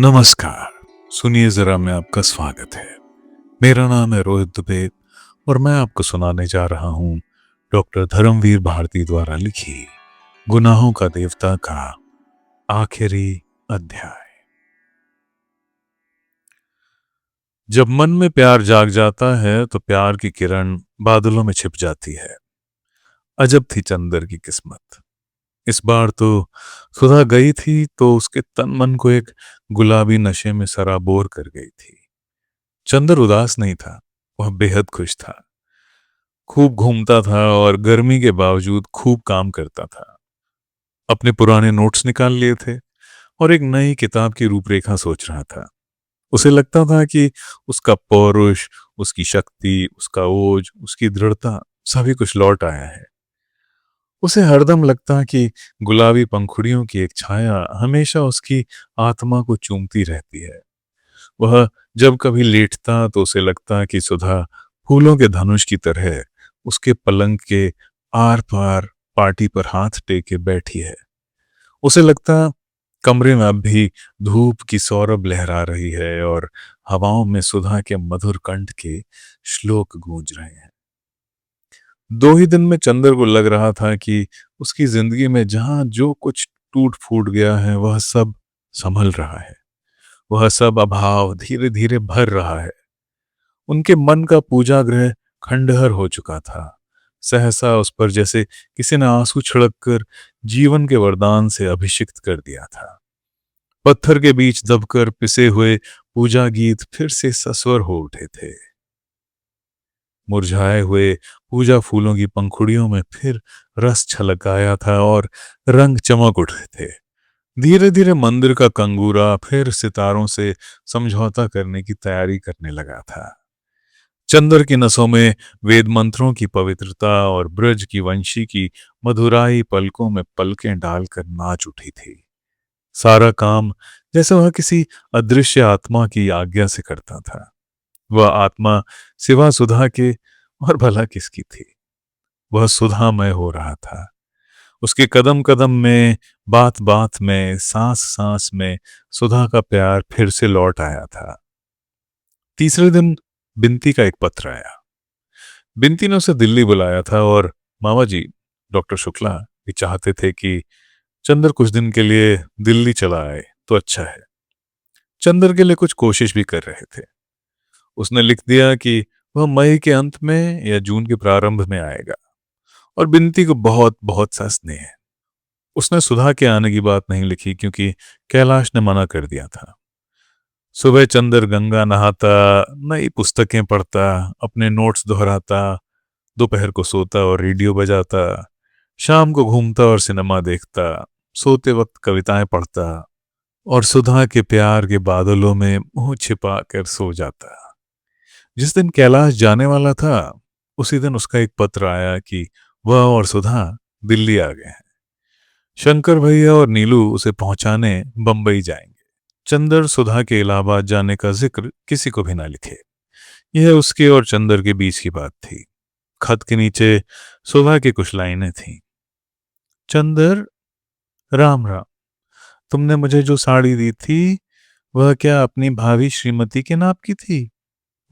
नमस्कार। सुनिए जरा, मैं आपका स्वागत है। मेरा नाम है रोहित दुबे और मैं आपको सुनाने जा रहा हूँ डॉक्टर धर्मवीर भारती द्वारा लिखी गुनाहों का देवता का आखिरी अध्याय। जब मन में प्यार जाग जाता है तो प्यार की किरण बादलों में छिप जाती है। अजब थी चंदर की किस्मत। इस बार तो सुधा गई थी तो उसके तन मन को एक गुलाबी नशे में सराबोर कर गई थी। चंदर उदास नहीं था, वह बेहद खुश था। खूब घूमता था और गर्मी के बावजूद खूब काम करता था। अपने पुराने नोट्स निकाल लिए थे और एक नई किताब की रूपरेखा सोच रहा था। उसे लगता था कि उसका पौरुष, उसकी शक्ति, उसका ओज, उसकी दृढ़ता सभी कुछ लौट आया है। उसे हरदम लगता कि गुलाबी पंखुड़ियों की एक छाया हमेशा उसकी आत्मा को चूमती रहती है। वह जब कभी लेटता तो उसे लगता कि सुधा फूलों के धनुष की तरह उसके पलंग के आर पार पार्टी पर हाथ टेके बैठी है। उसे लगता कमरे में अब भी धूप की सौरभ लहरा रही है और हवाओं में सुधा के मधुर कंठ के श्लोक गूंज रहे हैं। 2 ही दिन में चंदर को लग रहा था कि उसकी जिंदगी में जहां जो कुछ टूट फूट गया है वह सब संभल रहा है। वह सब अभाव धीरे धीरे भर रहा है। उनके मन का पूजा गृह खंडहर हो चुका था। सहसा उस पर जैसे किसी ने आंसू छिड़क कर जीवन के वरदान से अभिषिक्त कर दिया था। पत्थर के बीच दबकर पिसे हुए पूजा गीत फिर से सस्वर हो उठे थे। मुरझाए हुए पूजा फूलों की पंखुड़ियों में फिर रस छलक आया था और रंग चमक उठे थे। धीरे धीरे मंदिर का कंगूरा फिर सितारों से समझौता करने की तैयारी करने लगा था। चंद्र की नसों में वेद मंत्रों की पवित्रता और ब्रज की वंशी की मधुराई पलकों में पलकें डालकर नाच उठी थी। सारा काम जैसे वह किसी अदृश्य आत्मा की आज्ञा से करता था। वह आत्मा सिवा सुधा के और भला किसकी थी। वह सुधामय हो रहा था। उसके कदम कदम में, बात बात में, सांस सांस में सुधा का प्यार फिर से लौट आया था। तीसरे दिन बिनती का एक पत्र आया। बिनती ने उसे दिल्ली बुलाया था और मामा जी डॉक्टर शुक्ला भी चाहते थे कि चंदर कुछ दिन के लिए दिल्ली चला आए तो अच्छा है। चंदर के लिए कुछ कोशिश भी कर रहे थे। उसने लिख दिया कि वह मई के अंत में या जून के प्रारंभ में आएगा और बिनती को बहुत बहुत सा स्नेह है। उसने सुधा के आने की बात नहीं लिखी क्योंकि कैलाश ने मना कर दिया था। सुबह चंदर गंगा नहाता, नई पुस्तकें पढ़ता, अपने नोट्स दोहराता, दोपहर को सोता और रेडियो बजाता, शाम को घूमता और सिनेमा देखता, सोते वक्त कविताएं पढ़ता और सुधा के प्यार के बादलों में मुंह छिपा कर सो जाता। जिस दिन कैलाश जाने वाला था उसी दिन उसका एक पत्र आया कि वह और सुधा दिल्ली आ गए हैं। शंकर भैया और नीलू उसे पहुंचाने बंबई जाएंगे। चंदर सुधा के इलाहाबाद जाने का जिक्र किसी को भी ना लिखे। यह उसके और चंदर के बीच की बात थी। खत के नीचे सुधा की कुछ लाइनें थीं। चंदर, राम राम। तुमने मुझे जो साड़ी दी थी वह क्या अपनी भावी श्रीमती के नाप की थी?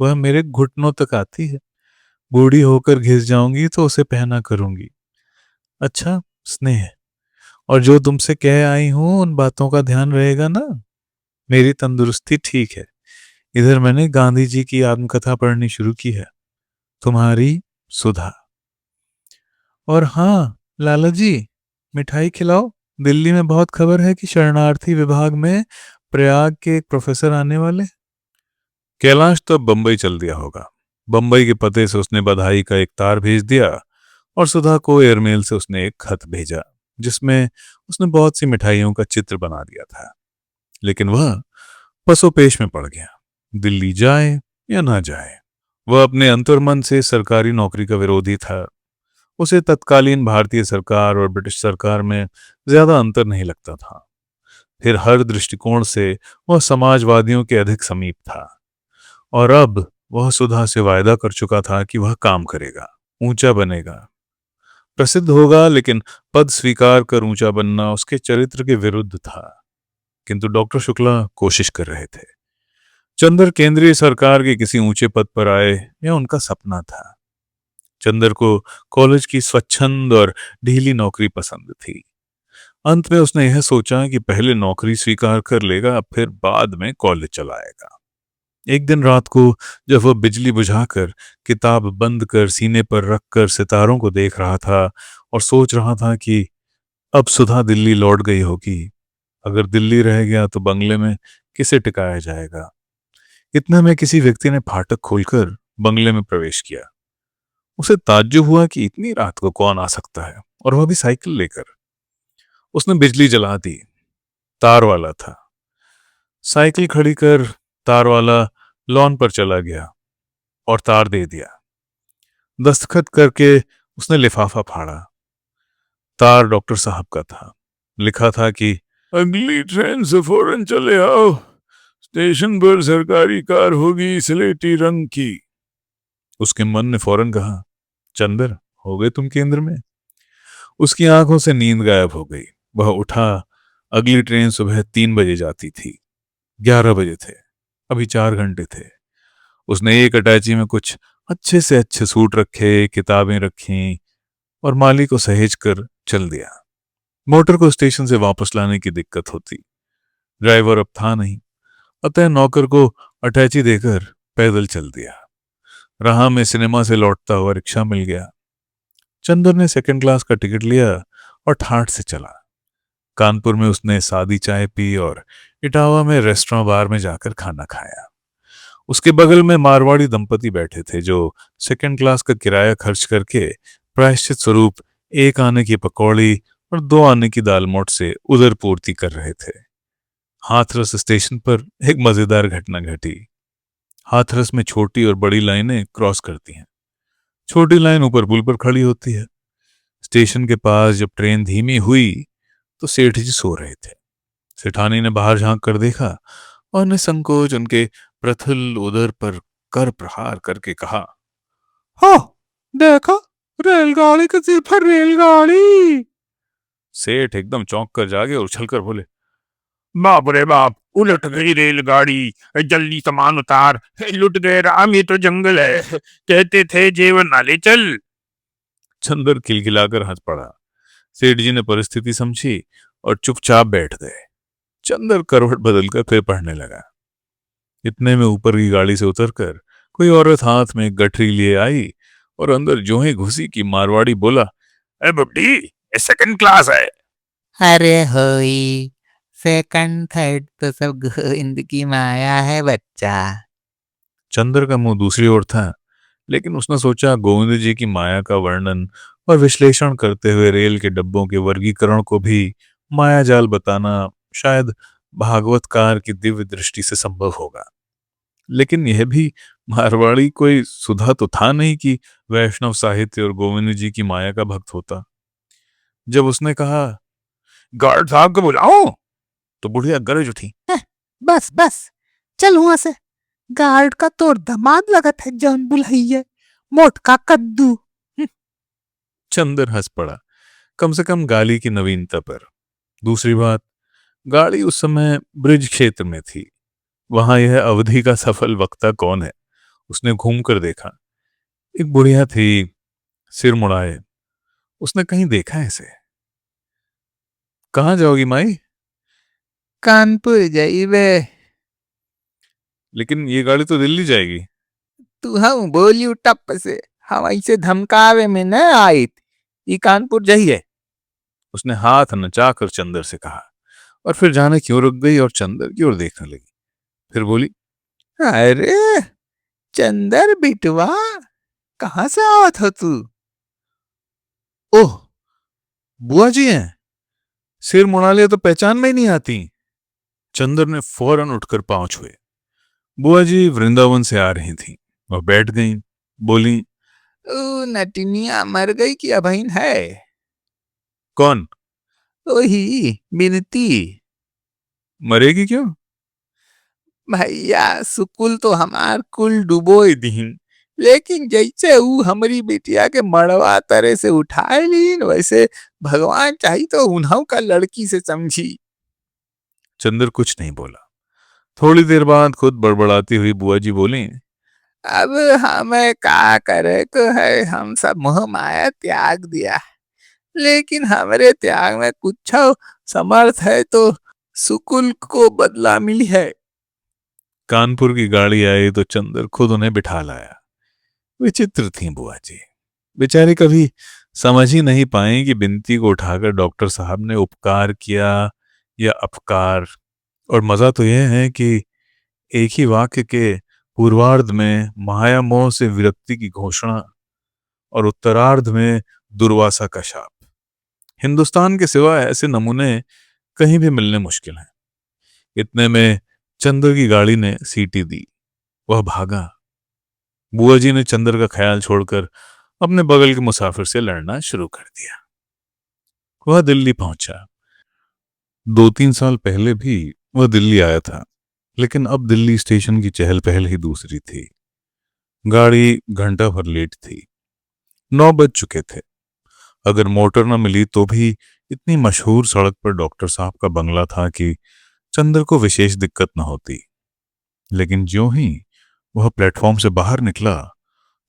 वह मेरे घुटनों तक आती है। बूढ़ी होकर घिस जाऊंगी तो उसे पहना करूंगी। अच्छा, स्नेह। और जो तुमसे कह आई हूं उन बातों का ध्यान रहेगा ना? मेरी तंदुरुस्ती ठीक है। इधर मैंने गांधी जी की आत्मकथा पढ़नी शुरू की है। तुम्हारी सुधा। और हाँ लाला जी, मिठाई खिलाओ। दिल्ली में बहुत खबर है कि शरणार्थी विभाग में प्रयाग के एक प्रोफेसर आने वाले। कैलाश तो अब बंबई चल दिया होगा। बंबई के पते से उसने बधाई का एक तार भेज दिया और सुधा को एयरमेल से उसने एक खत भेजा जिसमें उसने बहुत सी मिठाइयों का चित्र बना दिया था। लेकिन वह पसोपेश में पड़ गया। दिल्ली जाए या ना जाए, वह अपने अंतर्मन से सरकारी नौकरी का विरोधी था। उसे तत्कालीन भारतीय सरकार और ब्रिटिश सरकार में ज्यादा अंतर नहीं लगता था। फिर हर दृष्टिकोण से वह समाजवादियों के अधिक समीप था। और अब वह सुधा से वायदा कर चुका था कि वह काम करेगा, ऊंचा बनेगा, प्रसिद्ध होगा, लेकिन पद स्वीकार कर ऊंचा बनना उसके चरित्र के विरुद्ध था। किंतु डॉक्टर शुक्ला कोशिश कर रहे थे। चंदर केंद्रीय सरकार के किसी ऊंचे पद पर आए, यह उनका सपना था। चंदर को कॉलेज की स्वच्छंद और ढीली नौकरी पसंद थी। अंत में उसने यह सोचा कि पहले नौकरी स्वीकार कर लेगा, फिर बाद में कॉलेज चलाएगा। एक दिन रात को जब वह बिजली बुझाकर किताब बंद कर सीने पर रखकर सितारों को देख रहा था और सोच रहा था कि अब सुधा दिल्ली लौट गई होगी, अगर दिल्ली रह गया तो बंगले में किसे टिकाया जाएगा, इतने में किसी व्यक्ति ने फाटक खोलकर बंगले में प्रवेश किया। उसे ताज्जुब हुआ कि इतनी रात को कौन आ सकता है, और वह भी साइकिल लेकर। उसने बिजली जला दी। तार वाला था। साइकिल खड़ी कर तार वाला लॉन पर चला गया और तार दे दिया। दस्तखत करके उसने लिफाफा फाड़ा। तार डॉक्टर साहब का था। लिखा था कि अगली ट्रेन से फौरन चले आओ, स्टेशन पर सरकारी कार होगी स्लेटी रंग की। उसके मन ने फौरन कहा, चंदर, हो गए तुम केंद्र में। उसकी आंखों से नींद गायब हो गई। वह उठा। अगली ट्रेन सुबह 3 बजे जाती थी। 11 बजे थे। अभी 4 घंटे थे। उसने एक अटैची में कुछ अच्छे से अच्छे सूट रखे, किताबें रखी और माली को सहेज कर चल दिया। मोटर को स्टेशन से वापस लाने की दिक्कत होती। ड्राइवर अब था नहीं, अतः नौकर को अटैची देकर पैदल चल दिया। राह में सिनेमा से लौटता हुआ रिक्शा मिल गया। चंदर ने सेकंड क्लास का टिकट लिया और ठाठ से चला। कानपुर में उसने सादी चाय पी और इटावा में रेस्टोरेंट बार में जाकर खाना खाया। उसके बगल में मारवाड़ी दंपति बैठे थे जो सेकंड क्लास का किराया खर्च करके प्रायश्चित स्वरूप 1 आने की पकौड़ी और 2 आने की दाल मोट से उदर पूर्ति कर रहे थे। हाथरस स्टेशन पर एक मजेदार घटना घटी। हाथरस में छोटी और बड़ी लाइनें क्रॉस करती हैं। छोटी लाइन ऊपर पुल पर खड़ी होती है। स्टेशन के पास जब ट्रेन धीमी हुई तो सेठ जी सो रहे थे। सेठानी ने बाहर झांक कर देखा और निसंकोच उनके प्रफुल्ल उदर पर कर प्रहार करके कहा, हो देखो, रेलगाड़ी के सिर पर रेलगाड़ी। सेठ एकदम चौंक कर जागे और उछलकर बोले, बाप रे बाप, उलट गई रेलगाड़ी, जल्दी सामान उतार, लुट गए राम, ये तो जंगल है, कहते थे जेवर नाले चल। चंदर खिलखिलाकर हंस पड़ा। सेठ जी ने परिस्थिति समझी और चुपचाप बैठ गए। चंदर करवट बदलकर फिर पढ़ने लगा। इतने में ऊपर की गाड़ी से उतरकर कोई औरत हाथ में गठरी लिए आई और अंदर जो ही घुसी कि मारवाड़ी बोला, ए बुड्ढी, ये सेकंड क्लास है। अरे होई, सेकंड थर्ड तो सब गोविंद की माया है बच्चा। चंदर का मुंह दूसरी ओर था, लेकिन उसने सोचा गोविंद जी की माया का वर्णन और विश्लेषण करते हुए रेल के डब्बों के वर्गीकरण को भी मायाजाल बताना शायद भागवतकार की दिव्य दृष्टि से संभव होगा। लेकिन यह भी मारवाड़ी कोई सुधा तो था नहीं कि वैष्णव साहित्य और गोविंद जी की माया का भक्त होता। जब उसने कहा, गार्ड साहब को बुलाओ, तो बुढ़िया गरज उठी, बस बस, चल वहां से। गार्ड का तोर दामाद लगत है जौन बुलहिया, मोटका कद्दू। चंदर हंस पड़ा, कम से कम गाली की नवीनता पर। दूसरी बात, गाड़ी उस समय ब्रिज क्षेत्र में थी। वहां यह अवधि का सफल वक्ता कौन है? उसने घूम कर देखा। एक बुढ़िया थी, सिर मुड़ाए। उसने कहीं देखा है इसे। कहाँ जाओगी माई? कानपुर जाइबे। लेकिन ये गाड़ी तो दिल्ली जाएगी। तू हम बोलियो टप से, हम ऐसे धमकावे में न आई। ई कानपुर जाइए। उसने हाथ नचाकर चंदर से कहा और फिर जाने क्यों रुक गई और चंदर की ओर देखने लगी। फिर बोली, अरे चंदर बिटवा, कहाँ से आवत हो तू? ओह, बुआ जी हैं। सिर मुड़ा लिया तो पहचान में ही नहीं आती। चंदर ने फौरन उठकर पांव छुए। बुआ जी वृंदावन से आ रही थीं। वह बैठ गईं, बोली, ओ नटिनिया मर गई कि अबहिन है? कौन? वही बिनती। मरेगी क्यों? भैया सुकुल तो हमार कुल डुबोई दीन, लेकिन जैसे ऊ हमारी बिटिया के मड़वा तरह से उठाए लीन, वैसे भगवान चाही तो उन्हों का लड़की से समझी। चंदर कुछ नहीं बोला। थोड़ी देर बाद खुद बड़बड़ाती हुई बुआ जी बोली, अब हमें का करे को है, हम सब मोह माया त्याग दिया, लेकिन हमारे त्याग में कुछ समर्थ है तो सुकुल को बदला मिली है। कानपुर की गाड़ी आई तो चंदर खुद उन्हें बिठा लाया। विचित्र थी बुआ जी, बेचारी कभी समझ ही नहीं पाई कि बिनती को उठाकर डॉक्टर साहब ने उपकार किया या अपकार। और मजा तो यह है कि एक ही वाक्य के पूर्वार्ध में माया मोह से विरक्ति की घोषणा और उत्तरार्ध में दुर्वासा का शाप। हिंदुस्तान के सिवा ऐसे नमूने कहीं भी मिलने मुश्किल हैं। इतने में चंद्र की गाड़ी ने सीटी दी, वह भागा। बुआ जी ने चंद्र का ख्याल छोड़कर अपने बगल के मुसाफिर से लड़ना शुरू कर दिया। वह दिल्ली पहुंचा। 2-3 साल पहले भी वह दिल्ली आया था, लेकिन अब दिल्ली स्टेशन की चहल पहल ही दूसरी थी। गाड़ी घंटा भर लेट थी। 9 बज चुके थे। अगर मोटर न मिली तो भी इतनी मशहूर सड़क पर डॉक्टर साहब का बंगला था कि चंद्र को विशेष दिक्कत न होती। लेकिन ज्यों ही वह प्लेटफॉर्म से बाहर निकला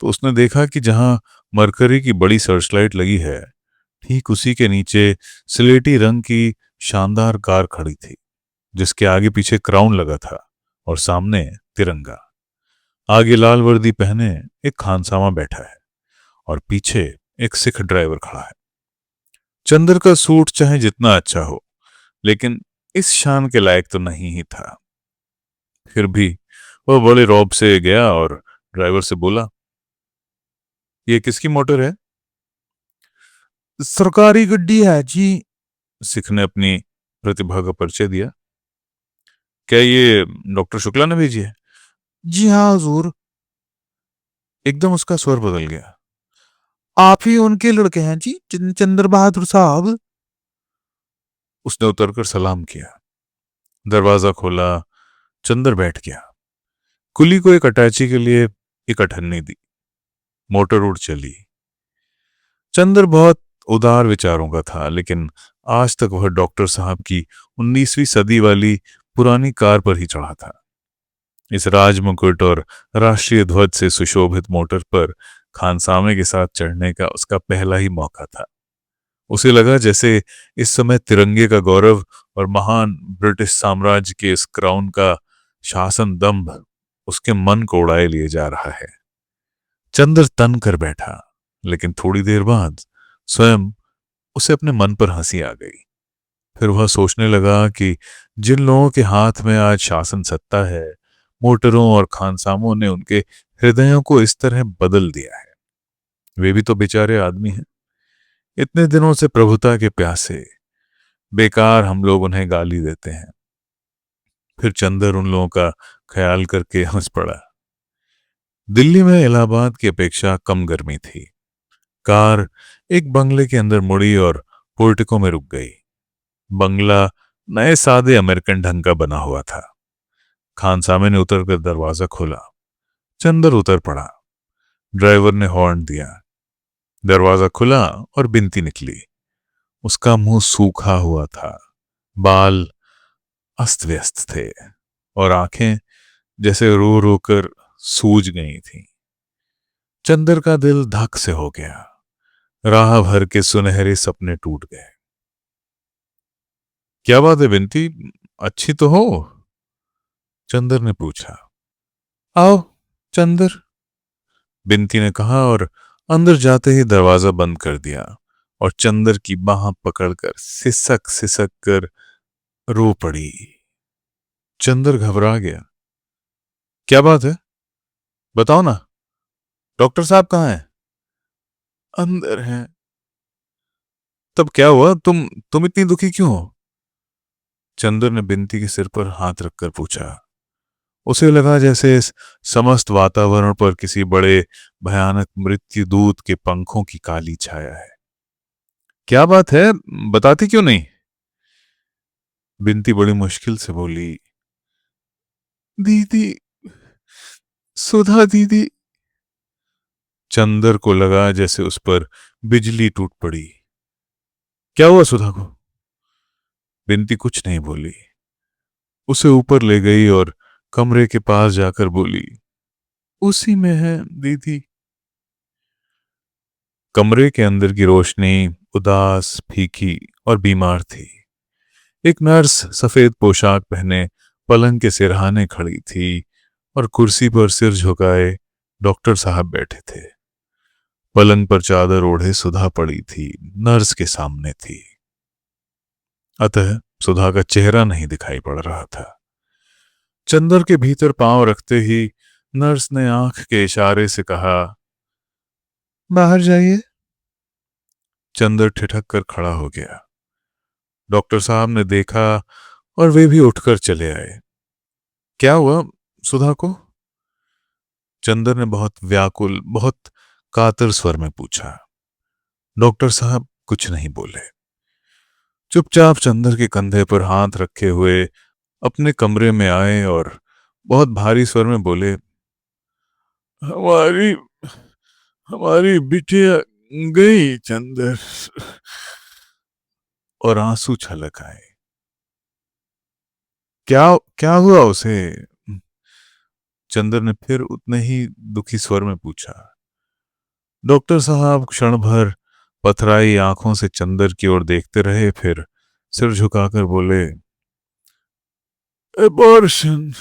तो उसने देखा कि जहां मरकरी की बड़ी सर्चलाइट लगी है, ठीक उसी के नीचे स्लेटी रंग की शानदार कार खड़ी थी, जिसके आगे पीछे क्राउन लगा था और सामने तिरंगा। आगे लाल वर्दी पहने एक खानसामा बैठा है और पीछे एक सिख ड्राइवर खड़ा है। चंद्र का सूट चाहे जितना अच्छा हो, लेकिन इस शान के लायक तो नहीं ही था। फिर भी वह बड़े रौब से गया और ड्राइवर से बोला, ये किसकी मोटर है? सरकारी गड्डी है जी। सिख ने अपनी प्रतिभा का परिचय दिया। क्या ये डॉक्टर शुक्ला ने भेजी है? जी हाँ हुजूर। एकदम उसका स्वर बदल गया। आप ही उनके लड़के हैं जी, चंद्र बहादुर साहब। उसने उतरकर सलाम किया। दरवाजा खोला। चंद्र बैठ गया। कुली को एक अटैची के लिए एक अठन्नी दी। मोटर उड़ चली। चंद्र बहुत उदार विचारों का था, लेकिन आज तक वह डॉक्टर साहब की 19वीं सदी वाली पुरानी कार पर ही चढ़ा था। इस राजमुकुट और राष्ट्रीय ध्वज से सुशोभित मोटर पर खानसामे के साथ चढ़ने का उसका पहला ही मौका था। उसे लगा जैसे इस समय तिरंगे का गौरव और महान ब्रिटिश साम्राज्य के इस क्राउन का शासन दंभ उसके मन को उड़ाए लिए जा रहा है। चंद्र तन कर बैठा, लेकिन थोड़ी देर बाद स्वयं उसे अपने मन पर हंसी आ गई। फिर वह सोचने लगा कि जिन लोगों के हाथ में आज शासन सत्ता है, मोटरों और खानसामों ने उनके हृदयों को इस तरह बदल दिया है। वे भी तो बेचारे आदमी हैं, इतने दिनों से प्रभुता के प्यासे। बेकार हम लोग उन्हें गाली देते हैं। फिर चंद्र उन लोगों का ख्याल करके हंस पड़ा। दिल्ली में इलाहाबाद की अपेक्षा कम गर्मी थी। कार एक बंगले के अंदर मुड़ी और पोर्टिको में रुक गई। बंगला नए सादे अमेरिकन ढंग का बना हुआ था। खानसामे ने उतरकर दरवाजा खोला। चंद्र उतर पड़ा। ड्राइवर ने हॉर्न दिया। दरवाजा खुला और बिनती निकली। उसका मुंह सूखा हुआ था, बाल अस्त व्यस्त थे और आंखें जैसे रो रो कर सूज गई थीं। चंद्र का दिल धक से हो गया। राह भर के सुनहरे सपने टूट गए। क्या बात है बिनती, अच्छी तो हो? चंद्र ने पूछा। आओ चंद्र, बिनती ने कहा और अंदर जाते ही दरवाजा बंद कर दिया और चंद्र की बाह पकड़कर सिसक सिसक कर रो पड़ी। चंद्र घबरा गया। क्या बात है, बताओ ना, डॉक्टर साहब कहाँ हैं? अंदर हैं। तब क्या हुआ, तुम इतनी दुखी क्यों हो? चंद्र ने बिनती के सिर पर हाथ रखकर पूछा। उसे लगा जैसे इस समस्त वातावरण पर किसी बड़े भयानक मृत्यु दूत के पंखों की काली छाया है। क्या बात है, बताती क्यों नहीं? बिनती बड़ी मुश्किल से बोली। दीदी, सुधा दीदी। चंद्र को लगा जैसे उस पर बिजली टूट पड़ी। क्या हुआ सुधा को? बिनती कुछ नहीं बोली। उसे ऊपर ले गई और कमरे के पास जाकर बोली, उसी में है दीदी। कमरे के अंदर की रोशनी उदास, फीकी और बीमार थी। एक नर्स सफेद पोशाक पहने पलंग के सिरहाने खड़ी थी और कुर्सी पर सिर झुकाए डॉक्टर साहब बैठे थे। पलंग पर चादर ओढ़े सुधा पड़ी थी, नर्स के सामने थी। अतः सुधा का चेहरा नहीं दिखाई पड़ रहा था। चंदर के भीतर पांव रखते ही नर्स ने आंख के इशारे से कहा, बाहर जाइए। चंदर ठिठक कर खड़ा हो गया। डॉक्टर साहब ने देखा और वे भी उठकर चले आए। क्या हुआ सुधा को? चंदर ने बहुत व्याकुल, बहुत कातर स्वर में पूछा। डॉक्टर साहब कुछ नहीं बोले। चुपचाप चंदर के कंधे पर हाथ रखे हुए अपने कमरे में आए और बहुत भारी स्वर में बोले, हमारी हमारी बिटिया गई चंदर। और आंसू छलक आए। क्या क्या हुआ उसे? चंदर ने फिर उतने ही दुखी स्वर में पूछा। डॉक्टर साहब क्षण भर पथराई आंखों से चंदर की ओर देखते रहे, फिर सिर झुकाकर बोले, एबॉर्शन।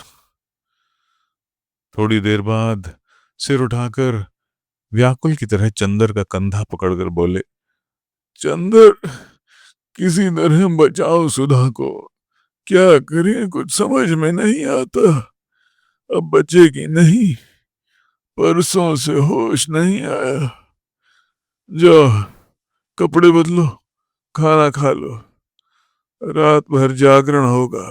थोड़ी देर बाद सिर उठाकर व्याकुल की तरह चंदर का कंधा पकड़कर बोले, चंदर किसी तरह बचाओ सुधा को। क्या करें कुछ समझ में नहीं आता। अब बचेगी नहीं। परसों से होश नहीं आया। जाओ कपड़े बदलो, खाना खा लो, रात भर जागरण होगा।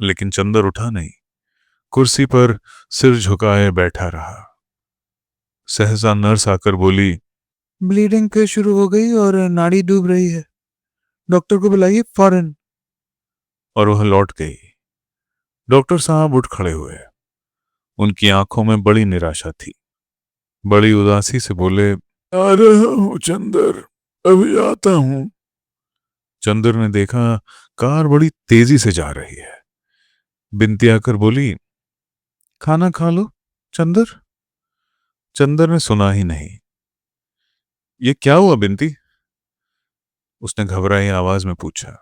लेकिन चंदर उठा नहीं, कुर्सी पर सिर झुकाए बैठा रहा। सहसा नर्स आकर बोली, ब्लीडिंग शुरू हो गई और नाड़ी डूब रही है, डॉक्टर को बुलाइए फौरन। और वह लौट गई। डॉक्टर साहब उठ खड़े हुए। उनकी आंखों में बड़ी निराशा थी। बड़ी उदासी से बोले, आ रहा हूं चंदर, अभी आता हूं। चंदर ने देखा कार बड़ी तेजी से जा रही है। बिनती आकर बोली, खाना खा लो चंदर। चंदर ने सुना ही नहीं। ये क्या हुआ बिनती? उसने घबराई आवाज में पूछा।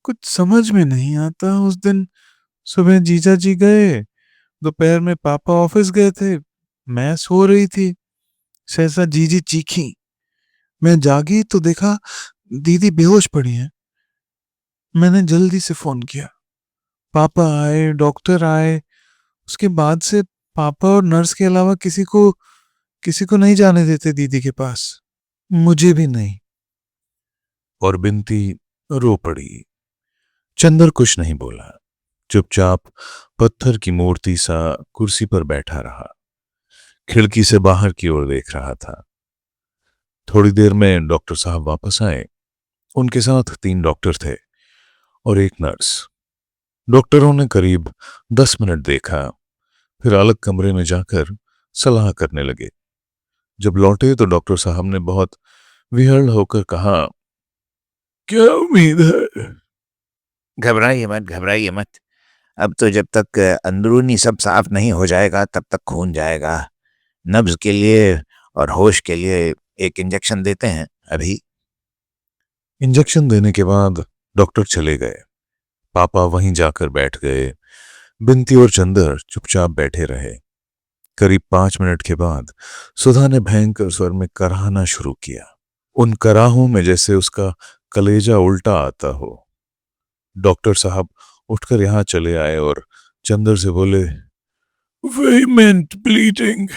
कुछ समझ में नहीं आता। उस दिन सुबह जीजा जी गए, दोपहर में पापा ऑफिस गए थे, मैं सो रही थी। सहसा जीजी चीखी। मैं जागी तो देखा दीदी बेहोश पड़ी है। मैंने जल्दी से फोन किया। पापा आए, डॉक्टर आए। उसके बाद से पापा और नर्स के अलावा किसी को नहीं जाने देते दीदी के पास, मुझे भी नहीं। और बिनती रो पड़ी। चंदर कुछ नहीं बोला, चुपचाप पत्थर की मूर्ति सा कुर्सी पर बैठा रहा। खिड़की से बाहर की ओर देख रहा था। थोड़ी देर में डॉक्टर साहब वापस आए। उनके साथ 3 डॉक्टर थे और एक नर्स। डॉक्टरों ने करीब 10 मिनट देखा, फिर अलग कमरे में जाकर सलाह करने लगे। जब लौटे तो डॉक्टर साहब ने बहुत विहल होकर कहा, क्या उम्मीद है? घबराइए मत, घबराइए मत। अब तो जब तक अंदरूनी सब साफ नहीं हो जाएगा तब तक खून जाएगा। नब्ज के लिए और होश के लिए एक इंजेक्शन देते हैं अभी। इंजेक्शन देने के बाद डॉक्टर चले गए। पापा वहीं जाकर बैठ गए। बिनती और चंदर चुपचाप बैठे रहे। करीब 5 मिनट के बाद सुधा ने भयंकर स्वर में कराहना शुरू किया। उन कराहों में जैसे उसका कलेजा उल्टा आता हो। डॉक्टर साहब उठकर यहां चले आए और चंदर से बोले, वेमेंट ब्लीडिंग।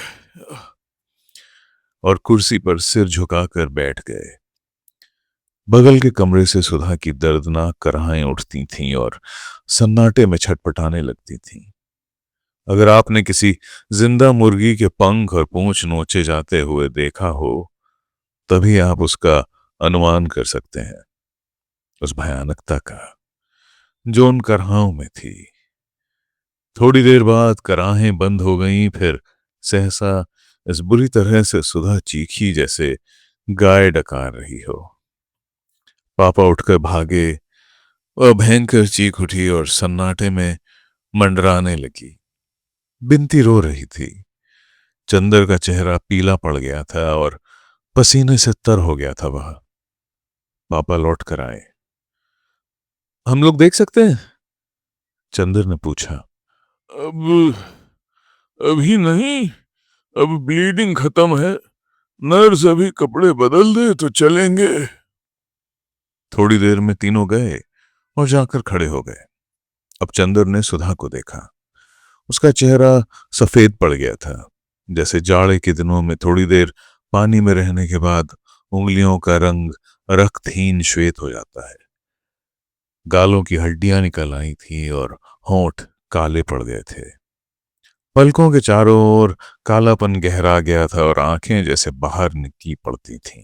और कुर्सी पर सिर झुकाकर बैठ गए। बगल के कमरे से सुधा की दर्दनाक कराहें उठती थीं और सन्नाटे में छटपटाने लगती थीं। अगर आपने किसी जिंदा मुर्गी के पंख और पूंछ नोचे जाते हुए देखा हो, तभी आप उसका अनुमान कर सकते हैं, उस भयानकता का जो उन कराहों में थी। थोड़ी देर बाद कराहें बंद हो गईं, फिर सहसा इस बुरी तरह से सुधा चीखी जैसे गाय डकार रही हो। पापा उठकर भागे वह भयंकर चीख उठी और सन्नाटे में मंडराने लगी। बिनती रो रही थी। चंदर का चेहरा पीला पड़ गया था और पसीने से तर हो गया था वह। पापा लौट कर आए। हम लोग देख सकते हैं? चंदर ने पूछा। अब अभी नहीं, अब ब्लीडिंग खत्म है। नर्स अभी कपड़े बदल दे तो चलेंगे। थोड़ी देर में तीनों गए और जाकर खड़े हो गए। अब चंदर ने सुधा को देखा। उसका चेहरा सफेद पड़ गया था, जैसे जाड़े के दिनों में थोड़ी देर पानी में रहने के बाद उंगलियों का रंग रक्तहीन श्वेत हो जाता है। गालों की हड्डियां निकल आई थी और होंठ काले पड़ गए थे। पलकों के चारों ओर कालापन गहरा गया था और आंखें जैसे बाहर निकली पड़ती थीं।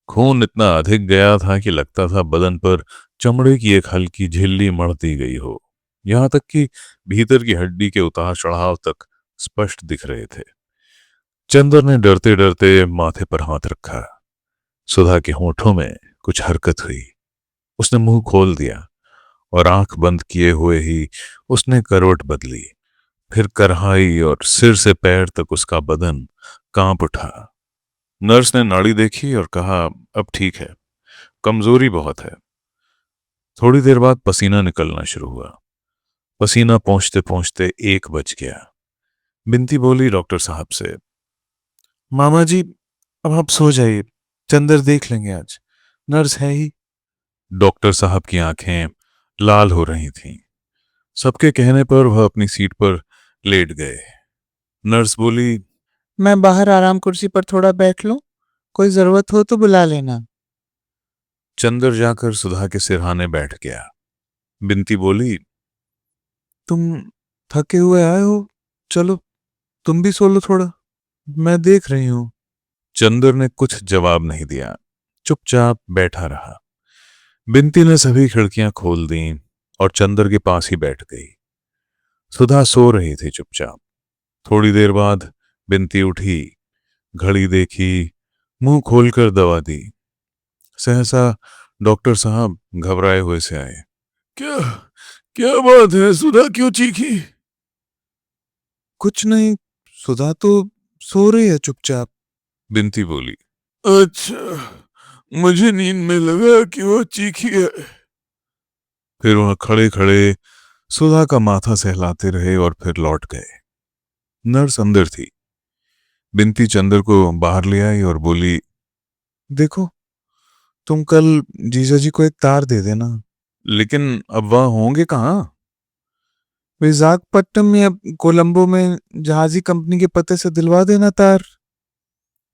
खून इतना अधिक गया था कि लगता था बदन पर चमड़े की एक हल्की झिल्ली मढ़ती गई हो। यहां तक कि भीतर की हड्डी के उतार चढ़ाव तक स्पष्ट दिख रहे थे। चंदर ने डरते डरते माथे पर हाथ रखा। सुधा के होठों में कुछ हरकत हुई। उसने मुंह खोल दिया और आंख बंद किए हुए ही उसने करवट बदली। फिर करहाई और सिर से पैर तक उसका बदन कांप उठा। नर्स ने नाड़ी देखी और कहा, अब ठीक है, कमजोरी बहुत है। थोड़ी देर बाद पसीना निकलना शुरू हुआ। पसीना पहुंचते पहुंचते 1 बज गया। बिनती बोली डॉक्टर साहब से, मामा जी अब आप सो जाइए, चंदर देख लेंगे आज, नर्स है ही। डॉक्टर साहब की आंखें लाल हो रही थीं। सबके कहने पर वह अपनी सीट पर लेट गए। नर्स बोली, मैं बाहर आराम कुर्सी पर थोड़ा बैठ लूं, कोई जरूरत हो तो बुला लेना। चंदर जाकर सुधा के सिरहाने बैठ गया। बिनती बोली, तुम थके हुए आए हो, चलो तुम भी सो लो थोड़ा, मैं देख रही हूं। चंदर ने कुछ जवाब नहीं दिया, चुपचाप बैठा रहा। बिनती ने सभी खिड़कियां खोल दी और चंदर के पास ही बैठ गई। सुधा सो रही थी चुपचाप। थोड़ी देर बाद बिनती उठी, घड़ी देखी, मुंह खोलकर दवा दी। सहसा डॉक्टर साहब घबराए हुए से आए। क्या क्या बात है, सुधा क्यों चीखी? कुछ नहीं, सुधा तो सो रही है चुपचाप, बिनती बोली। अच्छा, मुझे नींद में लगा कि वो चीखी है। फिर वह खड़े खड़े सुधा का माथा सहलाते रहे और फिर लौट गए। नर्स अंदर थी। बिनती चंदर को बाहर ले आई और बोली, देखो तुम कल जीजा जी को एक तार दे देना। लेकिन अब वह होंगे कहाँ? विशाखापट्टनम या कोलंबो में जहाजी कंपनी के पते से दिलवा देना तार।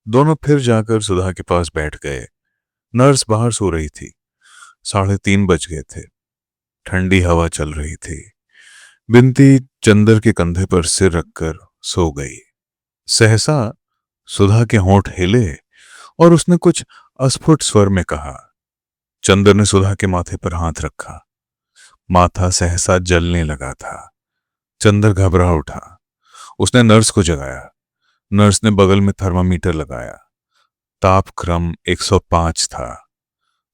दोनों फिर जाकर सुधा के पास बैठ गए। नर्स बाहर सो रही थी। 3:30 बज गए थे। ठंडी हवा चल रही थी। बिनती चंदर के कंधे पर सिर रखकर सो गई। सहसा सुधा के होंठ हिले और उसने कुछ अस्फुट स्वर में कहा। चंदर ने सुधा के माथे पर हाथ रखा। माथा सहसा जलने लगा था। चंदर घबरा उठा। उसने नर्स को जगाया। नर्स ने बगल में थर्मामीटर लगाया। तापक्रम 105 था।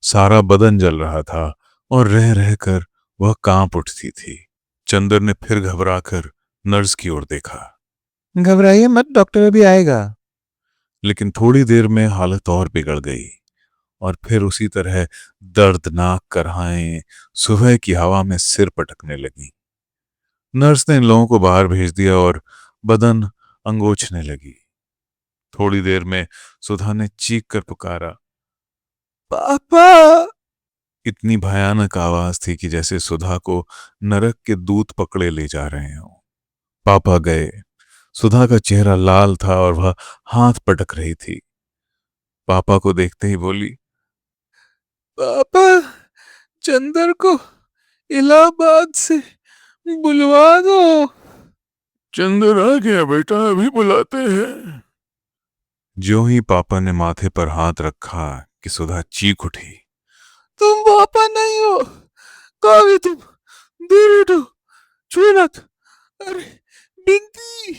सारा बदन जल रहा था और रह रहकर वह कांप उठती थी। चंदर ने फिर घबराकर नर्स की ओर देखा। घबराइए मत, डॉक्टर अभी आएगा। लेकिन थोड़ी देर में हालत और बिगड़ गई और फिर उसी तरह दर्दनाक करहाएं सुबह की हवा में सिर पटकने लगी। नर्स ने इन लोगों को बाहर भेज दिया और बदन अंगोछने लगी। थोड़ी देर में सुधा ने चीख कर पुकारा, पापा। इतनी भयानक आवाज थी कि जैसे सुधा को नरक के दूत पकड़े ले जा रहे हों। पापा गए। सुधा का चेहरा लाल था और वह हाथ पटक रही थी। पापा को देखते ही बोली, पापा चंदर को इलाहाबाद से बुलवा दो। चंदर आ गया बेटा, अभी बुलाते हैं। जो ही पापा ने माथे पर हाथ रखा कि सुधा चीख उठी, तुम पापा नहीं हो, कहाँ गए तुम? दूर हटो, छुए मत। अरे बिनती।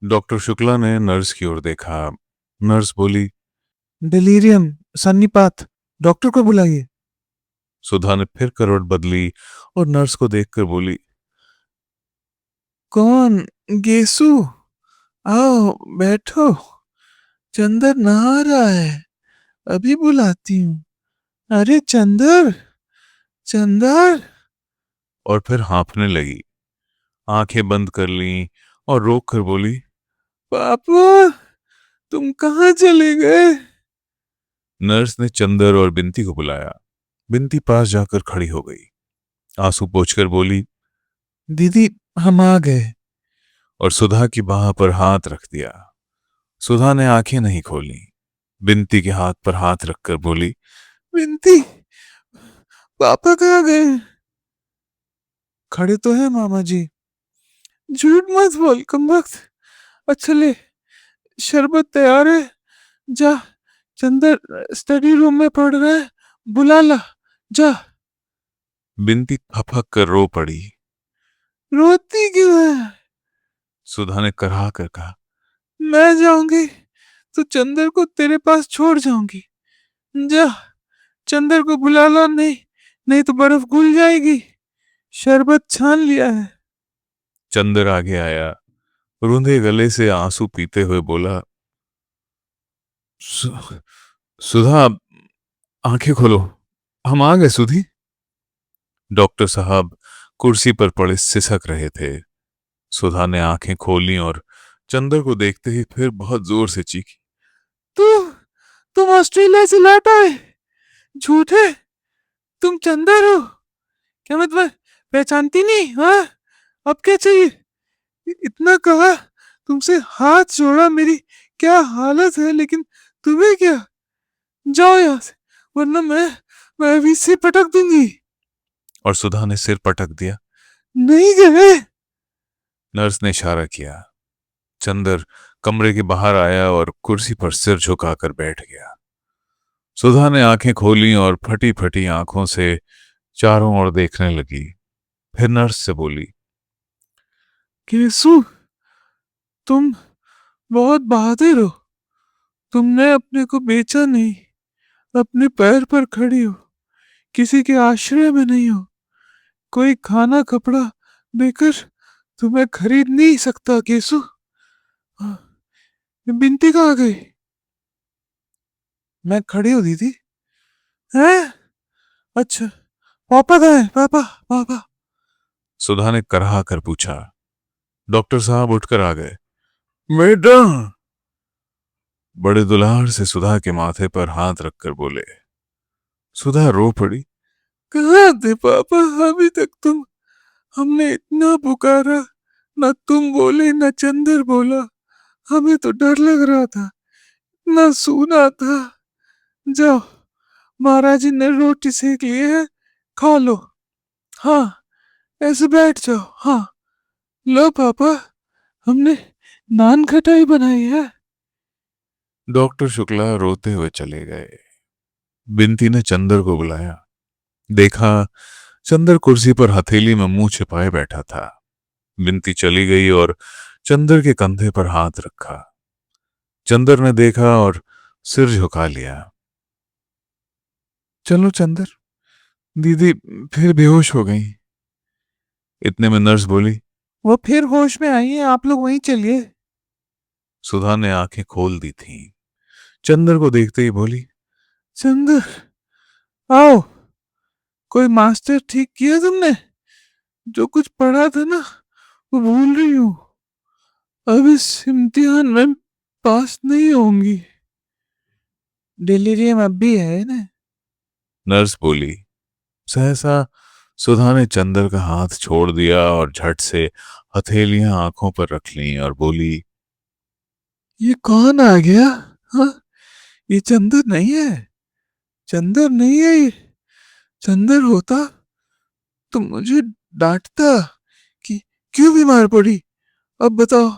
डॉक्टर शुक्ला ने नर्स की ओर देखा। नर्स बोली, डिलीरियम, सन्निपात, डॉक्टर को बुलाइए। सुधा ने फिर करवट बदली और नर्स को देखकर बोली, कौन? गेसु? आओ बैठो, चंदर नहा रहा है, अभी बुलाती हूँ। अरे चंदर, चंदर। और फिर हाँफने लगी। आंखें बंद कर लीं और रोक कर बोली, पापा, तुम कहाँ चले गए? नर्स ने चंदर और बिंती को बुलाया। बिंती पास जाकर खड़ी हो गई, आंसू पोंछकर बोली, दीदी, हम आ गए। और सुधा की बाह पर हाथ रख दिया। सुधा ने आंखें नहीं खोली, बिंती के हाथ पर हाथ रखकर बोली, बिंती, पापा कहाँ गए? खड़े तो है मामा जी। झूठ मत बोल कम वक्त। अच्छा ले, शरबत तैयार है, जा। चंदर स्टडी रूम में पढ़ रहा है, बुला ला, जा। बिंती फपक कर रो पड़ी। रोती क्यों है? सुधा ने कराह कर कहा, मैं जाऊंगी तो चंदर को तेरे पास छोड़ जाऊंगी। जा, चंदर को बुला ला, नहीं नहीं तो बर्फ घुल जाएगी। शरबत छान लिया है। चंदर आगे आया, रूंधे गले से आंसू पीते हुए बोला, सुधा, आंखें खोलो, हम आ गए सुधी। डॉक्टर साहब कुर्सी पर पड़े सिसक रहे थे। सुधा ने आंखें खोली और चंदर को देखते ही फिर बहुत जोर से चीखी, तू तुम ऑस्ट्रेलिया से लौट आए? झूठे, तुम चंदर हो? क्या मैं तुम्हें पहचानती नहीं? हाँ, अब क्या चाहिए? इतना कहा, तुमसे हाथ जोड़ा, मेरी क्या हालत है, लेकिन तुम्हें क्या? जाओ यहाँ से, वरना मैं अभी से पटक दूंगी। और सुधा ने सिर पटक दिया। नहीं गए? नर्स ने इशारा किया। चंदर कमरे के बाहर आया और कुर्सी पर सिर झुकाकर बैठ गया। सुधा ने आंखें खोली और फटी फटी आंखों से चारों ओर देखने लगी। फिर नर्स से बोली, केसु, तुम बहुत बहादुर हो। तुमने अपने को बेचा नहीं, अपने पैर पर खड़ी हो, किसी के आश्रय में नहीं हो। कोई खाना कपड़ा देकर तुम्हें खरीद नहीं सकता केसु। बिनती कहाँ गई? मैं खड़ी हूँ दीदी। हैं? अच्छा, पापा कहाँ है? पापा, पापा। सुधा ने कराह कर पूछा। डॉक्टर साहब उठकर आ गए। बेटा, बड़े दुलार से सुधा के माथे पर हाथ रखकर बोले। सुधा रो पड़ी। कहाँ थे पापा अभी तक तुम? हमने इतना पुकारा, न तुम बोले न चंदर बोला। हमें तो डर लग रहा था, न सुना था। जाओ, महाराज जी ने रोटी सेक ली है, खा लो। हाँ, ऐसे बैठ जाओ। हाँ, लो पापा, हमने नान खटाई बनाई है। डॉक्टर शुक्ला रोते हुए चले गए। बिंती ने चंदर को बुलाया। देखा, चंदर कुर्सी पर हथेली में मुंह छिपाए बैठा था। बिंती चली गई और चंदर के कंधे पर हाथ रखा। चंदर ने देखा और सिर झुका लिया। चलो चंदर, दीदी फिर बेहोश हो गई। इतने में नर्स बोली, वो फिर होश में आई है, आप लोग वहीं चलिए। सुधा ने आंखें खोल दी थीं। चंदर को देखते ही बोली, चंदर, आओ। कोई मास्टर ठीक किया तुमने? जो कुछ पढ़ा था ना, वो भूल रही हूँ। अब इस इम्तिहान में पास नहीं होंगी। डिलीरियम अब भी है ना? नर्स बोली। सहसा सुधा ने चंदर का हाथ छोड़ दिया और झट से हथेलियां आंखों पर रख लीं और बोली, ये कौन आ गया? हाँ, ये चंदर नहीं है, चंदर नहीं है ये। चंदर होता तो मुझे डांटता कि क्यों बीमार पड़ी। अब बताओ,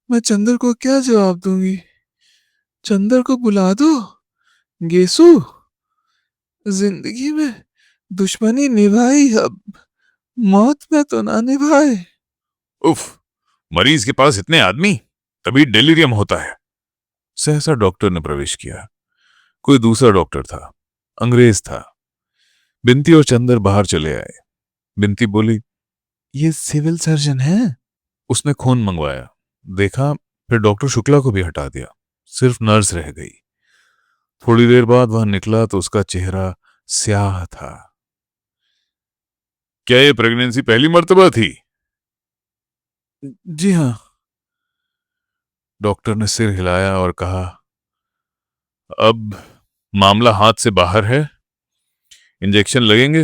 मैं चंदर को क्या जवाब दूंगी? चंदर को बुला दो। गेसु, जिंदगी में दुश्मनी निभाई, अब मौत में तो ना निभाए। उफ, मरीज के पास इतने आदमी, तभी डिलीरियम होता है। सहसा डॉक्टर ने प्रवेश किया। कोई दूसरा डॉक्टर था, अंग्रेज था। बिंती और चंदर बाहर चले आए। बिंती बोली, ये सिविल सर्जन है? उसने खून मंगवाया, देखा, फिर डॉक्टर शुक्ला को भी हटा दिया, सिर्फ नर्स रह गई। थोड़ी देर बाद वह निकला तो उसका चेहरा स्याह था। क्या ये प्रेगनेंसी पहली मर्तबा थी? जी हाँ। डॉक्टर ने सिर हिलाया और कहा, अब मामला हाथ से बाहर है, इंजेक्शन लगेंगे,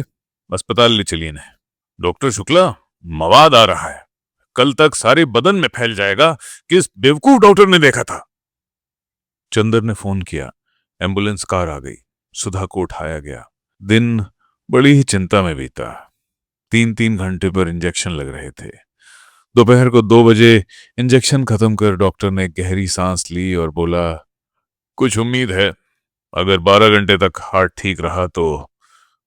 अस्पताल ले चलिए इन्हें। डॉक्टर शुक्ला, मवाद आ रहा है, कल तक सारे बदन में फैल जाएगा। किस बेवकूफ डॉक्टर ने देखा था? चंदर ने फोन किया, एम्बुलेंस कार आ गई, सुधा को उठाया गया। दिन बड़ी ही चिंता में बीता। 3-3 घंटे पर इंजेक्शन लग रहे थे। दोपहर को 2 बजे इंजेक्शन खत्म कर डॉक्टर ने गहरी सांस ली और बोला, कुछ उम्मीद है, अगर 12 घंटे तक हार्ट ठीक रहा तो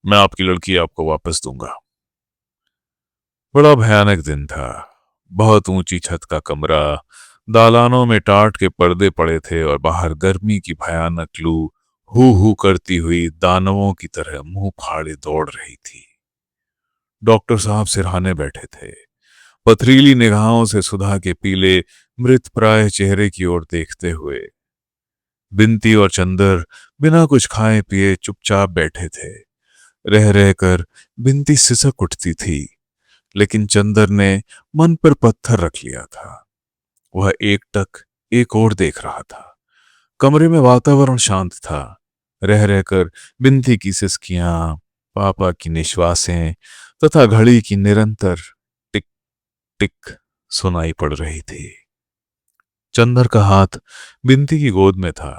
मैं आपकी लड़की आपको वापस दूंगा। बड़ा भयानक दिन था। बहुत ऊंची छत का कमरा, दालानों में टाट के पर्दे पड़े थे और बाहर गर्मी की भयानक लू हू हू करती हुई दानवों की तरह मुंह फाड़े दौड़ रही थी। डॉक्टर साहब सिरहाने बैठे थे, पथरीली निगाहों से सुधा के पीले मृत प्राय चेहरे की ओर देखते हुए। बिंती और चंदर बिना कुछ खाए पिए चुपचाप बैठे थे। रह रहकर बिंती सिसक उठती थी, लेकिन चंदर ने मन पर पत्थर रख लिया था। वह एकटक एक और देख रहा था। कमरे में वातावरण शांत था। रह रहकर बिंती की सिसकियां, पापा की निश्वासें तथा घड़ी की निरंतर टिक टिक सुनाई पड़ रही थी। चंदर का हाथ बिंती की गोद में था।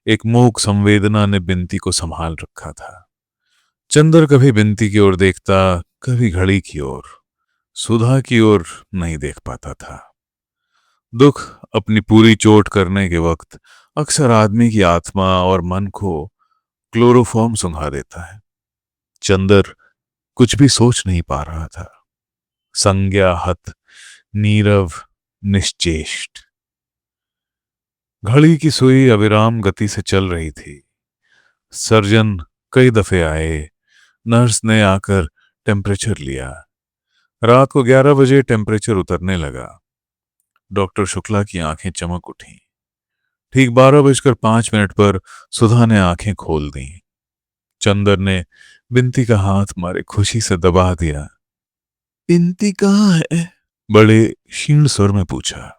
एक मूक संवेदना ने बिंती को संभाल रखा था। चंदर कभी बिंती की ओर देखता, कभी घड़ी की ओर, सुधा की ओर नहीं देख पाता था। दुख अपनी पूरी चोट करने के वक्त अक्सर आदमी की आत्मा और मन को क्लोरोफॉर्म सुंघा देता है। चंदर कुछ भी सोच नहीं पा रहा था, संज्ञाहत, नीरव, निश्चेष्ट। घड़ी की सुई अविराम गति से चल रही थी। सर्जन कई दफे आए, नर्स ने आकर टेम्परेचर लिया। रात को 11 बजे टेम्परेचर उतरने लगा। डॉक्टर शुक्ला की आंखें चमक उठी। ठीक 12:05 पर सुधा ने आंखें खोल दी। चंदर ने बिंती का हाथ मारे खुशी से दबा दिया। बिंती कहाँ है? बड़े क्षीण स्वर में पूछा।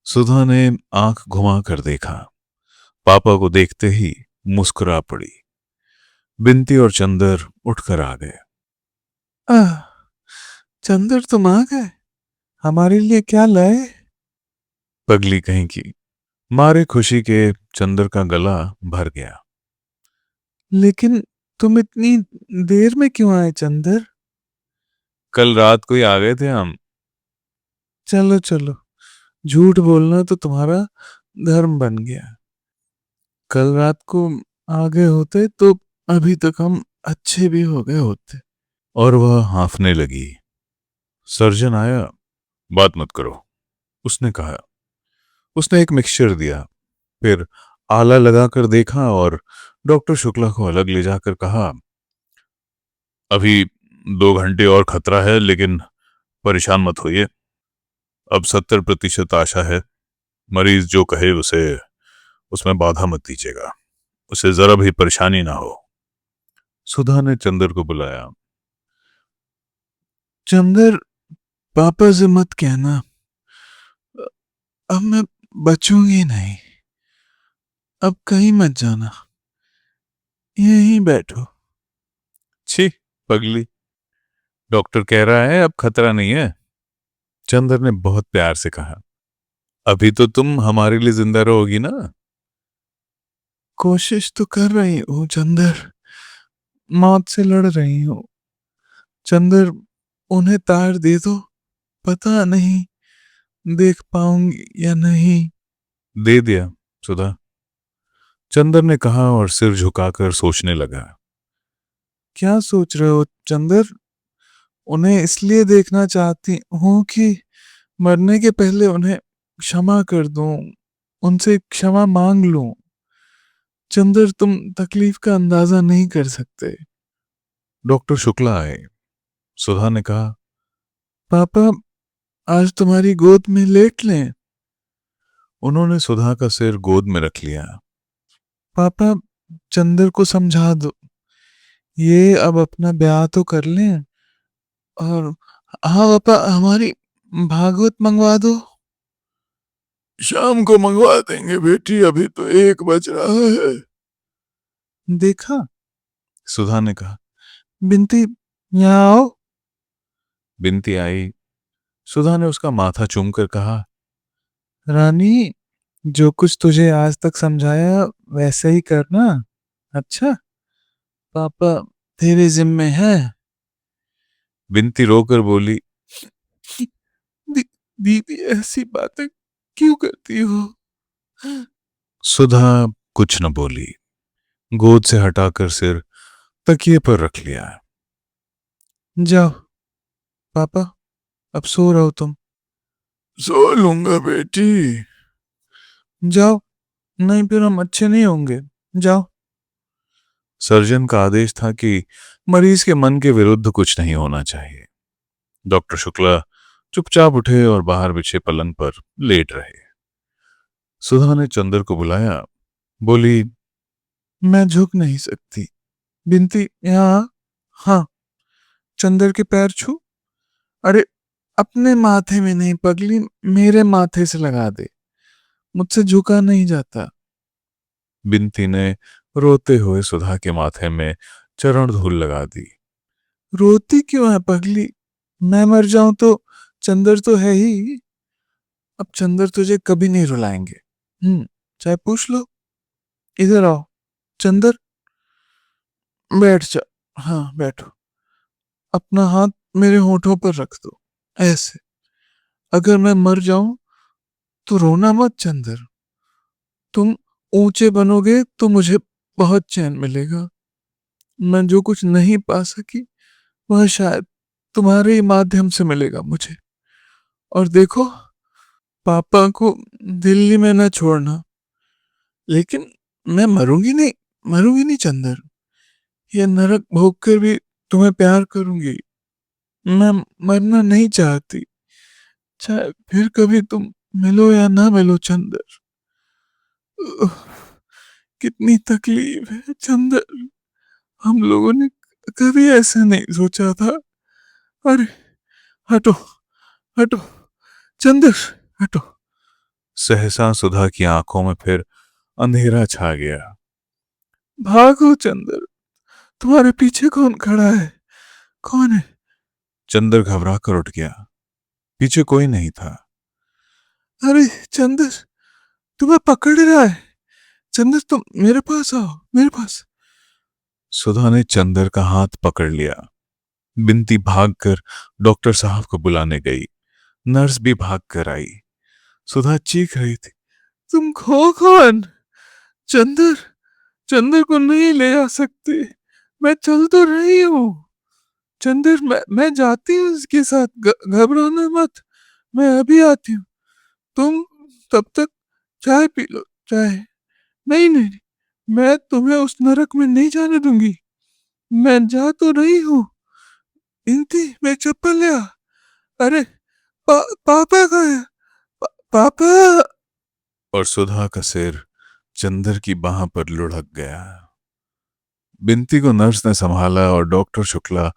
सुधा ने आंख घुमाकर देखा। पापा को देखते ही मुस्कुरा पड़ी। बिंती और चंदर उठकर आ गए। आह, चंदर तुम आ गए? हमारे लिए क्या लाए? पगली कहीं की, मारे खुशी के चंदर का गला भर गया। लेकिन तुम इतनी देर में क्यों आए चंदर? कल रात को ही आ गए थे हम। चलो चलो, झूठ बोलना तो तुम्हारा धर्म बन गया। कल रात को आ गए होते तो अभी तक हम अच्छे भी हो गए होते। और वह हांफने लगी। सर्जन आया, बात मत करो, उसने कहा। उसने एक मिक्सचर दिया, फिर आला लगाकर देखा और डॉक्टर शुक्ला को अलग ले जाकर कहा, अभी 2 घंटे और खतरा है, लेकिन परेशान मत होइए। अब 70% आशा है। मरीज जो कहे उसे उसमें बाधा मत दीजिएगा, उसे जरा भी परेशानी ना हो। सुधा ने चंदर को बुलाया। चंदर, पापा से मत कहना, अब मैं बचूंगी नहीं। अब कहीं मत जाना, यहीं बैठो। छी पगली, डॉक्टर कह रहा है अब खतरा नहीं है। चंदर ने बहुत प्यार से कहा, अभी तो तुम हमारे लिए जिंदा रहोगी ना। कोशिश तो कर रही हूँ चंदर, मौत से लड़ रही हूँ। चंदर, उन्हें तार दे दो, पता नहीं देख पाऊंगी या नहीं। दे दिया सुधा, चंदर ने कहा और सिर झुकाकर सोचने लगा। क्या सोच रहे हो चंदर? उन्हें इसलिए देखना चाहती हूँ कि मरने के पहले उन्हें क्षमा कर दूं, उनसे क्षमा मांग लूं। चंदर, तुम तकलीफ का अंदाजा नहीं कर सकते। डॉक्टर शुक्ला आए। सुधा ने कहा, पापा आज तुम्हारी गोद में लेट लें। उन्होंने सुधा का सिर गोद में रख लिया। पापा चंदर को समझा दो, ये अब अपना ब्याह तो कर लें। और हाँ पापा, हमारी भागवत मंगवा दो। शाम को मंगवा देंगे बेटी, अभी तो 1 बज रहा है। देखा, सुधा ने कहा। बिनती, यहाँ आओ। बिनती आई। सुधा ने उसका माथा चूमकर कहा, रानी, जो कुछ तुझे आज तक समझाया वैसे ही करना। अच्छा, पापा तेरे जिम्मे है। बिनती रोकर बोली, दीदी ऐसी बातें क्यों करती हो? सुधा कुछ न बोली, गोद से हटाकर सिर तकिए पर रख लिया। जाओ पापा, अब सो रहो तुम। सो लूंगा बेटी। जाओ, नहीं फिर हम अच्छे नहीं होंगे। जाओ। सर्जन का आदेश था कि मरीज के मन के विरुद्ध कुछ नहीं होना चाहिए। डॉक्टर शुक्ला चुपचाप उठे और बाहर बिछे पलंग पर लेट रहे। सुधा ने चंदर को बुलाया, बोली, मैं झुक नहीं सकती। बिनती यहाँ। हाँ। चंदर के पैर छू। अरे अपने माथे में नहीं पगली, मेरे माथे से लगा दे, मुझसे झुका नहीं जाता। बिनती ने रोते हुए सुधा के माथे में चरण धूल लगा दी। रोती क्यों है पगली? मैं मर जाऊं तो चंदर तो है ही। अब चंदर तुझे कभी नहीं रुलाएंगे। चाहे पूछ लो। इधर आओ चंदर, बैठ जा। हाँ बैठो। अपना हाथ मेरे होठों पर रख दो, ऐसे। अगर मैं मर जाऊं तो रोना मत चंदर। तुम ऊंचे बनोगे तो मुझे बहुत चैन मिलेगा। मैं जो कुछ नहीं पा सकी वह शायद तुम्हारे ही माध्यम से मिलेगा मुझे। और देखो, पापा को दिल्ली में न छोड़ना। लेकिन मैं मरूंगी नहीं चंदर। ये नरक भोग कर भी तुम्हें प्यार करूंगी। मैं मरना नहीं चाहती, चाहे फिर कभी तुम मिलो या ना मिलो चंदर। उह, कितनी तकलीफ है चंदर। हम लोगों ने कभी ऐसा नहीं सोचा था। अरे हटो, हटो चंदर, हटो। सहसा सुधा की आंखों में फिर अंधेरा छा गया। भागो चंदर, तुम्हारे पीछे कौन खड़ा है? कौन है? चंदर घबरा कर उठ गया। पीछे कोई नहीं था। अरे चंदर, तुम्हें पकड़ रहा है। चंदर तुम मेरे पास आओ, मेरे पास। सुधा ने चंदर का हाथ पकड़ लिया। बिनती भागकर डॉक्टर साहब को बुलाने गई। नर्स भी भागकर आई। सुधा चीख रही थी, तुम खो कौन? चंदर, चंदर को नहीं ले जा सकते। मैं चल तो रही हूं। चंदर, मैं जाती हूँ उसके साथ। घबराना मत, मैं अभी आती हूँ। तुम तब तक चाय पी लो, चाय। नहीं नहीं, मैं तुम्हें उस नरक में नहीं जाने दूंगी। मैं जा तो रही हूँ। इंती, मैं चप्पल ले आ। अरे पापा कहाँ है? पापा। और सुधा का सिर चंदर की बाह पर लुढ़क गया। बिनती को नर्स ने संभाला और डॉक्टर शुक्ला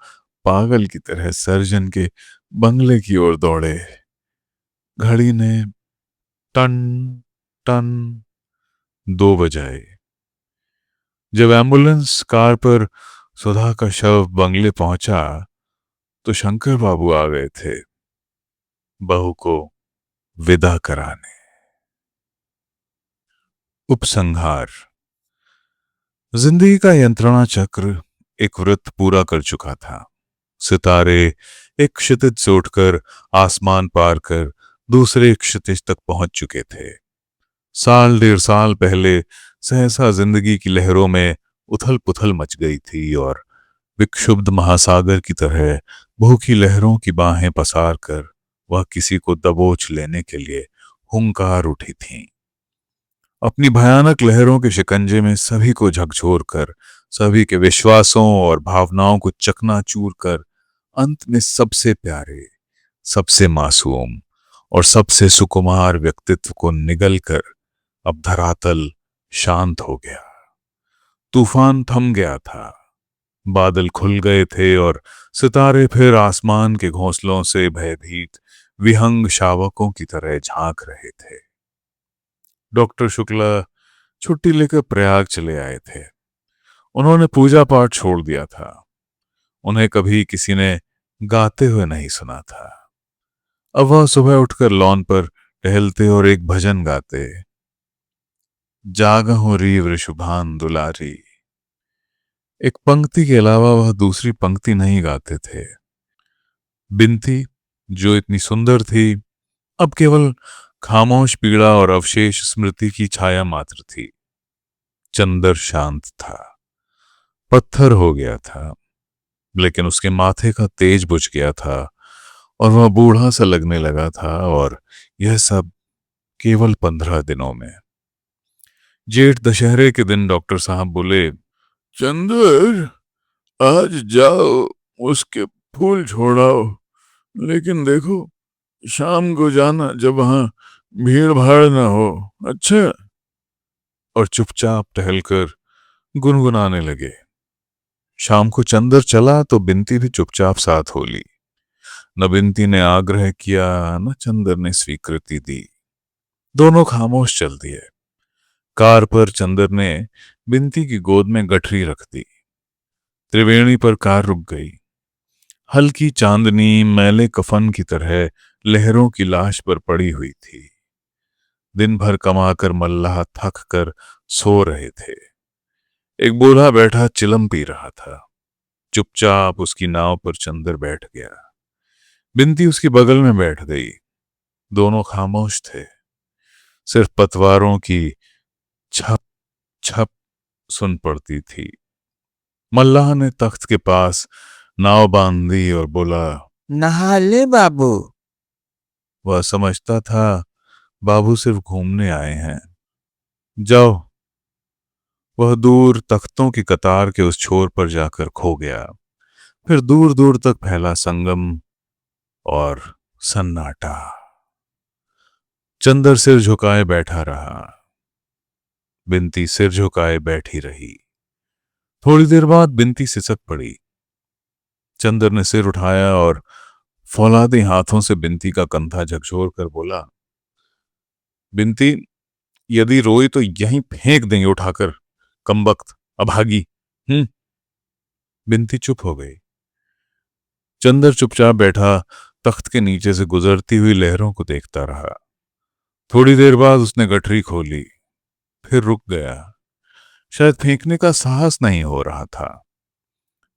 पागल की तरह सर्जन के बंगले की ओर दौड़े। घड़ी ने टन टन 2 बजाए। जब एम्बुलेंस कार पर सुधा का शव बंगले पहुंचा तो शंकर बाबू आ गए थे बहू को विदा कराने। उपसंहार। जिंदगी का यंत्रणा चक्र एक वृत्त पूरा कर चुका था। सितारे एक क्षितिज से उठकर आसमान पार कर दूसरे क्षितिज तक पहुंच चुके थे। 1.5 साल पहले सहसा जिंदगी की लहरों में उथल पुथल मच गई थी और विक्षुब्ध महासागर की तरह भूखी लहरों की बाहें पसार कर वह किसी को दबोच लेने के लिए हुंकार उठी थीं। अपनी भयानक लहरों के शिकंजे में सभी को झकझोर कर सभी के विश्वासों और भावनाओं को चकनाचूर कर अंत में सबसे प्यारे, सबसे मासूम और सबसे सुकुमार व्यक्तित्व को निगल कर अब धरातल शांत हो गया। तूफान थम गया था, बादल खुल गए थे और सितारे फिर आसमान के घोंसलों से भयभीत विहंग शावकों की तरह झांक रहे थे। डॉक्टर शुक्ला छुट्टी लेकर प्रयाग चले आए थे। उन्होंने पूजा पाठ छोड़ दिया था। उन्हें कभी किसी ने गाते हुए नहीं सुना था। अब वह सुबह उठकर लॉन पर टहलते और एक भजन गाते, जागहूं रीव्र शुभान दुलारी। एक पंक्ति के अलावा वह दूसरी पंक्ति नहीं गाते थे। बिनती, जो इतनी सुंदर थी, अब केवल खामोश पीड़ा और अवशेष स्मृति की छाया मात्र थी। चंदर शांत था, पत्थर हो गया था, लेकिन उसके माथे का तेज बुझ गया था और वह बूढ़ा सा लगने लगा था। और यह सब केवल 15 दिनों में। जेठ दशहरे के दिन डॉक्टर साहब बोले, चंदर, आज जाओ उसके फूल छोड़ाओ, लेकिन देखो शाम को जाना जब वहां भीड़ भाड़ ना हो, अच्छा? और चुपचाप टहलकर गुनगुनाने लगे। शाम को चंदर चला तो बिनती भी चुपचाप साथ हो ली। न बिनती ने आग्रह किया, न चंदर ने स्वीकृति दी। दोनों खामोश चल दिए। कार पर चंदर ने बिनती की गोद में गठरी रख दी। त्रिवेणी पर कार रुक गई। हल्की चांदनी मैले कफन की तरह लहरों की लाश पर पड़ी हुई थी। दिन भर कमाकर मल्लाह थक कर सो रहे थे। एक बूढ़ा बैठा चिलम पी रहा था। चुपचाप उसकी नाव पर चंदर बैठ गया। बिनती उसकी बगल में बैठ गई। दोनों खामोश थे। सिर्फ पतवारों की छप छप सुन पड़ती थी। मल्लाह ने तख्त के पास नाव बांध दी और बोला, नहा ले बाबू। वह समझता था बाबू सिर्फ घूमने आए हैं। जाओ। वह दूर तख्तों की कतार के उस छोर पर जाकर खो गया। फिर दूर दूर तक फैला संगम और सन्नाटा। चंदर सिर झुकाए बैठा रहा। बिनती सिर झुकाए बैठी रही। थोड़ी देर बाद बिनती सिसक पड़ी। चंदर ने सिर उठाया और फौलादी हाथों से बिनती का कंधा झकझोर कर बोला, बिनती, यदि रोई तो यहीं फेंक देंगे उठाकर, कमबख्त, अभागी। बिनती चुप हो गई। चंदर चुपचाप बैठा तख्त के नीचे से गुजरती हुई लहरों को देखता रहा। थोड़ी देर बाद उसने गठरी खोली, फिर रुक गया। शायद फेंकने का साहस नहीं हो रहा था।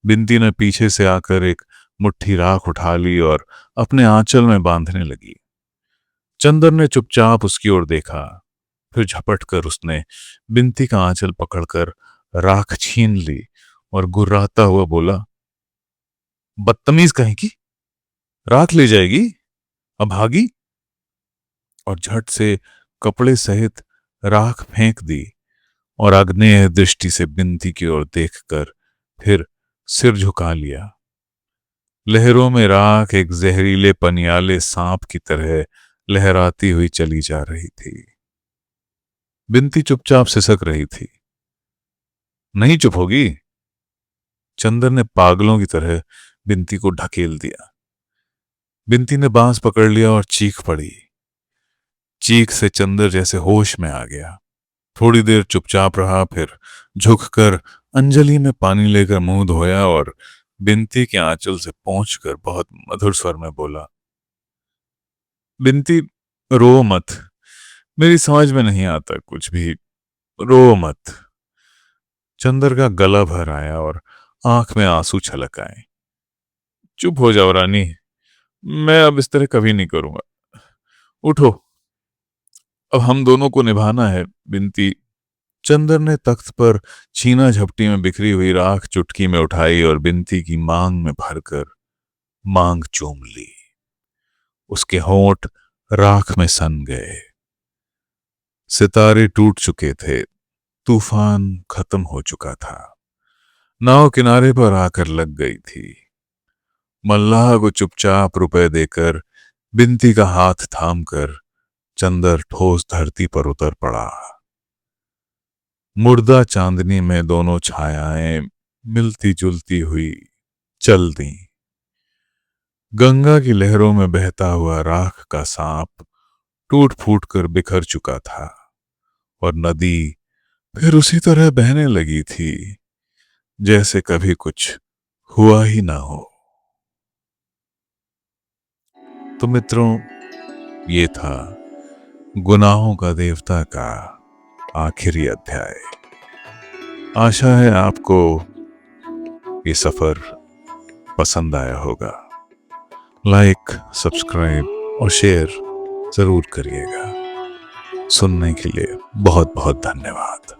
बिनती ने पीछे से आकर एक मुट्ठी राख उठा ली और अपने आंचल में बांधने लगी। चंदर ने चुपचाप उसकी ओर देखा। फिर झपट कर उसने बिनती का आंचल पकड़कर राख छीन ली और गुर्राता हुआ बोला, बदतमीज कहीं की, राख ले जाएगी, अभागी। और झट से कपड़े सहित राख फेंक दी और आग्नेय दृष्टि से बिनती की ओर देखकर फिर सिर झुका लिया। लहरों में राख एक जहरीले पनियाले सांप की तरह लहराती हुई चली जा रही थी। बिनती चुपचाप सिसक रही थी। नहीं चुप होगी? चंदर ने पागलों की तरह बिनती को ढकेल दिया। बिनती ने बांस पकड़ लिया और चीख पड़ी। चीख से चंदर जैसे होश में आ गया। थोड़ी देर चुपचाप रहा, फिर झुककर अंजलि में पानी लेकर मुंह धोया और बिनती के आंचल से पहुंचकर बहुत मधुर स्वर में बोला, बिनती, रो मत, मेरी समझ में नहीं आता कुछ भी, रो मत। चंदर का गला भर आया और आंख में आंसू छलक आए। चुप हो जाओ रानी, मैं अब इस तरह कभी नहीं करूंगा। उठो, अब हम दोनों को निभाना है, बिनती। चंदर ने तख्त पर छीना झपटी में बिखरी हुई राख चुटकी में उठाई और बिनती की मांग में भरकर मांग चूम ली। उसके होंठ राख में सन गए। सितारे टूट चुके थे। तूफान खत्म हो चुका था। नाव किनारे पर आकर लग गई थी। मल्लाह को चुपचाप रुपए देकर बिनती का हाथ थामकर चंदर ठोस धरती पर उतर पड़ा। मुर्दा चांदनी में दोनों छायाएं मिलती जुलती हुई चल दी। गंगा की लहरों में बहता हुआ राख का सांप टूट फूट कर बिखर चुका था और नदी फिर उसी तरह बहने लगी थी जैसे कभी कुछ हुआ ही ना हो। तो मित्रों, ये था गुनाहों का देवता का आखिरी अध्याय। आशा है आपको ये सफर पसंद आया होगा। लाइक, सब्सक्राइब और शेयर जरूर करिएगा। सुनने के लिए बहुत बहुत धन्यवाद।